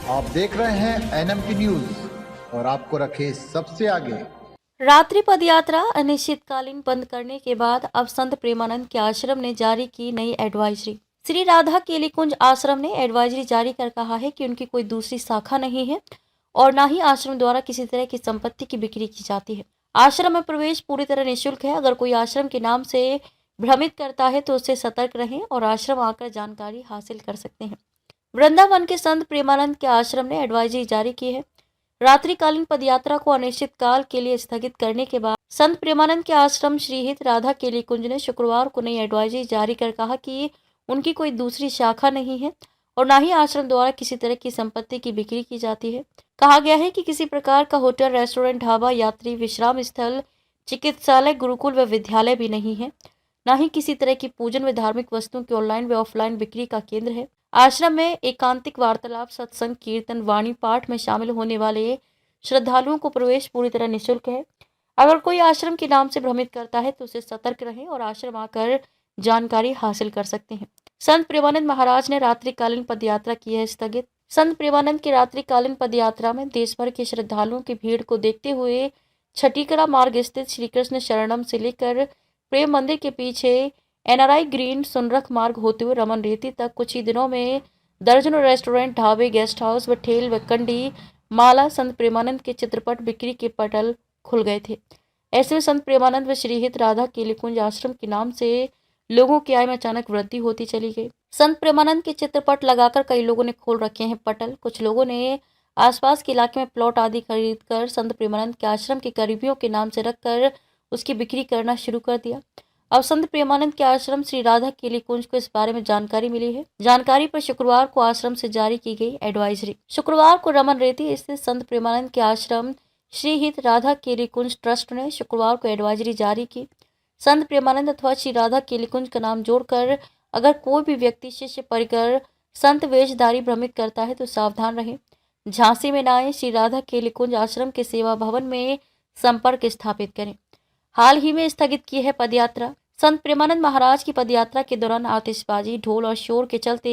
आप देख रहे हैं एनएमटी न्यूज और आपको रखे सबसे आगे। रात्रि पदयात्रा अनिश्चितकालीन बंद करने के बाद अब संत प्रेमानंद के आश्रम ने जारी की नई एडवाइजरी। श्री राधा केलीकुंज आश्रम ने एडवाइजरी जारी कर कहा है कि उनकी कोई दूसरी शाखा नहीं है और न ही आश्रम द्वारा किसी तरह की संपत्ति की बिक्री की जाती है। आश्रम में प्रवेश पूरी तरह निःशुल्क है। अगर कोई आश्रम के नाम से भ्रमित करता है तो उससे सतर्क रहें और आश्रम आकर जानकारी हासिल कर सकते हैं। वृंदावन के संत प्रेमानंद के आश्रम ने एडवाइजरी जारी की है। रात्रिकालीन पदयात्रा को अनिश्चित काल के लिए स्थगित करने के बाद संत प्रेमानंद के आश्रम श्रीहित राधा केलीकुंज ने शुक्रवार को नई एडवाइजरी जारी कर कहा कि उनकी कोई दूसरी शाखा नहीं है और न ही आश्रम द्वारा किसी तरह की संपत्ति की बिक्री की जाती है। कहा गया है कि किसी प्रकार का होटल, रेस्टोरेंट, ढाबा, यात्री विश्राम स्थल, चिकित्सालय, गुरुकुल व विद्यालय भी नहीं है। न ही किसी तरह की पूजन व धार्मिक वस्तुओं की ऑनलाइन व ऑफलाइन बिक्री का केंद्र है। आश्रम में एकांतिक वार्तालाप, सत्संग, कीर्तन, वाणी पाठ में शामिल होने वाले श्रद्धालुओं को प्रवेश पूरी तरह निःशुल्क है। अगर कोई आश्रम के नाम से भ्रमित करता है तो उसे सतर्क रहें और आश्रम आकर जानकारी हासिल कर सकते हैं। संत प्रेमानंद महाराज ने रात्रिकालीन पदयात्रा की है स्थगित। संत प्रेमानंद की रात्रिकालीन पदयात्रा में देश भर के श्रद्धालुओं की भीड़ को देखते हुए छठीकरा मार्ग स्थित श्री कृष्ण शरणम से लेकर प्रेम मंदिर के पीछे एनआरआई ग्रीन सुनरख मार्ग होते हुए रमन रेती तक कुछ ही दिनों में दर्जनों रेस्टोरेंट, ढाबे, गेस्ट हाउस व ठेल व कंडी माला संत प्रेमानंद के चित्रपट बिक्री के पटल खुल गए थे। ऐसे में संत प्रेमानंद व श्रीहित राधा केलीकुंज आश्रम के नाम से लोगों की आय में अचानक वृद्धि होती चली गई। संत प्रेमानंद के चित्रपट लगाकर कई लोगों ने खोल रखे हैं पटल। कुछ लोगों ने आसपास के इलाके में प्लॉट आदि खरीदकर संत प्रेमानंद के आश्रम के करीबियों के नाम से रखकर उसकी बिक्री करना शुरू कर दिया। अब संत प्रेमानंद के आश्रम श्री राधा केलीकुंज को इस बारे में जानकारी मिली है। जानकारी पर शुक्रवार को आश्रम से जारी की गई एडवाइजरी। शुक्रवार को रमन रेती स्थित संत प्रेमानंद के आश्रम श्रीहित राधा केलीकुंज ट्रस्ट ने शुक्रवार को एडवाइजरी जारी की। संत प्रेमानंद अथवा श्री राधा केलीकुंज का नाम जोड़कर अगर कोई भी व्यक्ति, शिष्य, परिकर, संत वेशधारी भ्रमित करता है तो सावधान रहे। झांसी में न आए, श्री राधा केलीकुंज आश्रम के सेवा भवन में संपर्क स्थापित करें। हाल ही में स्थगित की है पदयात्रा। संत प्रेमानंद महाराज की पदयात्रा के दौरान आतिशबाजी, ढोल और शोर के चलते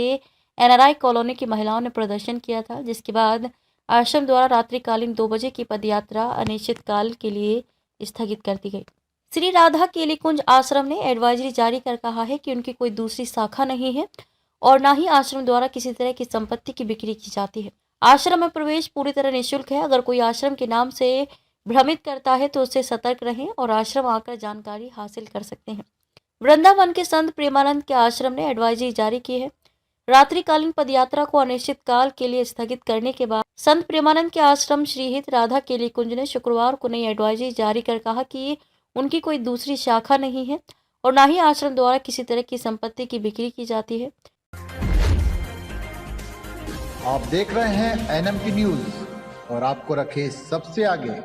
एनआरआई कॉलोनी की महिलाओं ने प्रदर्शन किया था, जिसके बाद आश्रम द्वारा रात्रिकालीन 2 बजे की पदयात्रा अनिश्चितकाल के लिए स्थगित कर दी गई। श्री राधा केलीकुंज आश्रम ने एडवाइजरी जारी कर कहा है कि उनकी कोई दूसरी शाखा नहीं है और न ही आश्रम द्वारा किसी तरह की संपत्ति की बिक्री की जाती है। आश्रम में प्रवेश पूरी तरह निःशुल्क है। अगर कोई आश्रम के नाम से भ्रमित करता है तो उससे सतर्क रहें और आश्रम आकर जानकारी हासिल कर सकते हैं। वृंदावन के संत प्रेमानंद के आश्रम ने एडवाइजरी जारी की है। रात्रिकालीन पदयात्रा को अनिश्चित काल के लिए स्थगित करने के बाद संत प्रेमानंद के आश्रम श्रीहित राधा केलीकुंज ने शुक्रवार को नई एडवाइजरी जारी कर कहा कि उनकी कोई दूसरी शाखा नहीं है और न ही आश्रम द्वारा किसी तरह की संपत्ति की बिक्री की जाती है। आप देख रहे हैं एनएमटी न्यूज और आपको रखे सबसे आगे।